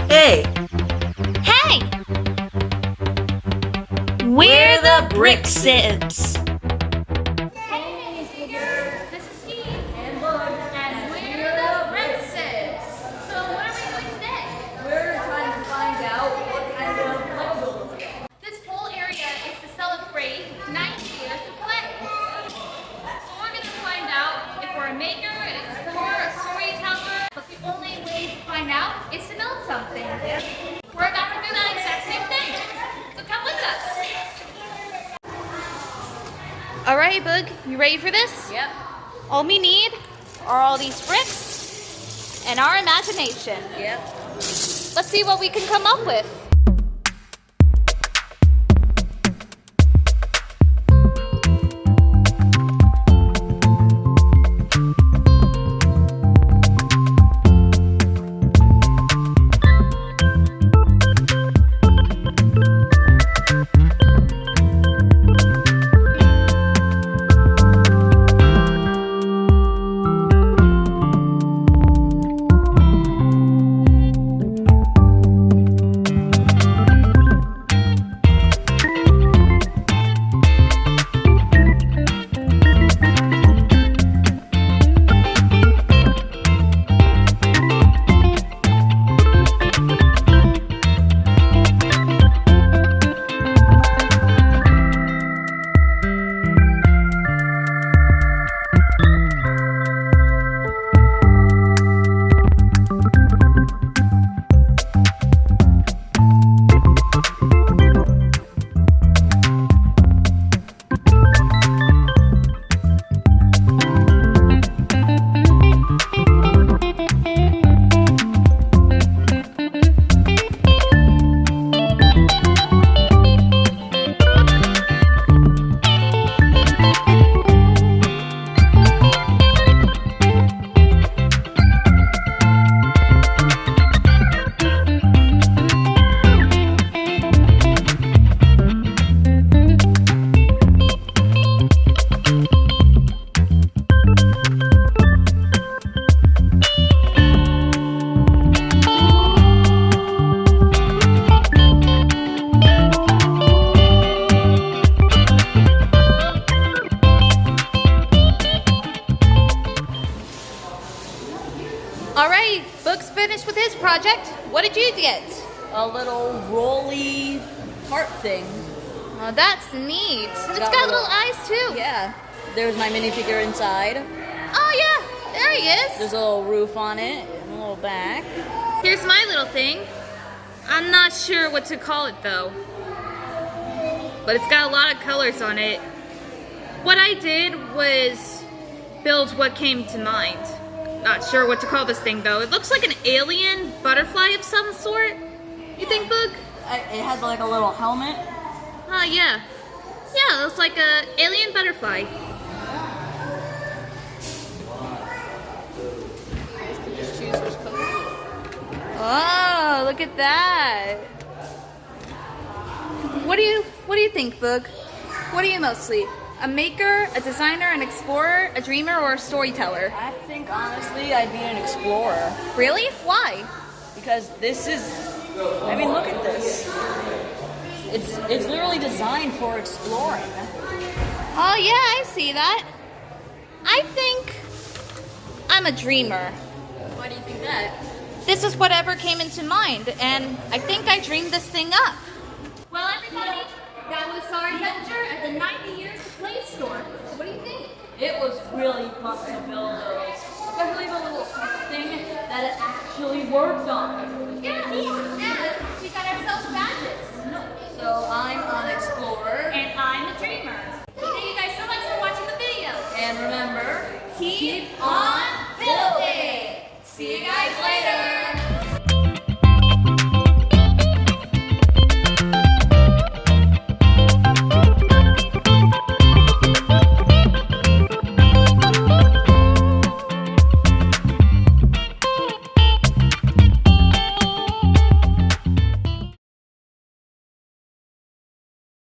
Hey! Hey! We're the Brick Sibs. Hey, Minifigures! This is Steve and Boog, and we're the Brick Sibs. So what are we doing today? We're trying to find out what kind of Lego build. This whole area is to celebrate 90 years of play. So we're going to find out if we're a maker, an explorer, a storyteller. But the only way to find out is to build something. We're about to do that exact same thing. So come with us. All right, Boog, you ready for this? Yep. All we need are all these bricks and our imagination. Yep. Let's see what we can come up with. All right, Boog's finished with his project. What did you get? A little rolly heart thing. Oh, that's neat. It's got little eyes too. Yeah. There's my minifigure inside. Oh yeah, there he is. There's a little roof on it and a little back. Here's my little thing. I'm not sure what to call it though, but it's got a lot of colors on it. What I did was build what came to mind. Not sure what to call this thing though. It looks like an alien butterfly of some sort. You think, Boog? It has like a little helmet. Yeah. Yeah, it looks like a alien butterfly. Oh, look at that. What do you think, Boog? What are you mostly? A maker, a designer, an explorer, a dreamer, or a storyteller? I think honestly I'd be an explorer. Really? Why? Because this is, I mean, look at this. It's literally designed for exploring. Oh yeah, I see that. I think I'm a dreamer. Why do you think that? This is whatever came into mind, and I think I dreamed this thing up. Well, everybody, that was our adventure at the 90 Years of Play store. What do you think? It was really fun to build those. Especially the little thing that it actually worked on. Yeah, and we got ourselves badges. So I'm an explorer. And I'm a dreamer. Thank you guys so much for watching the video. And remember, Keep on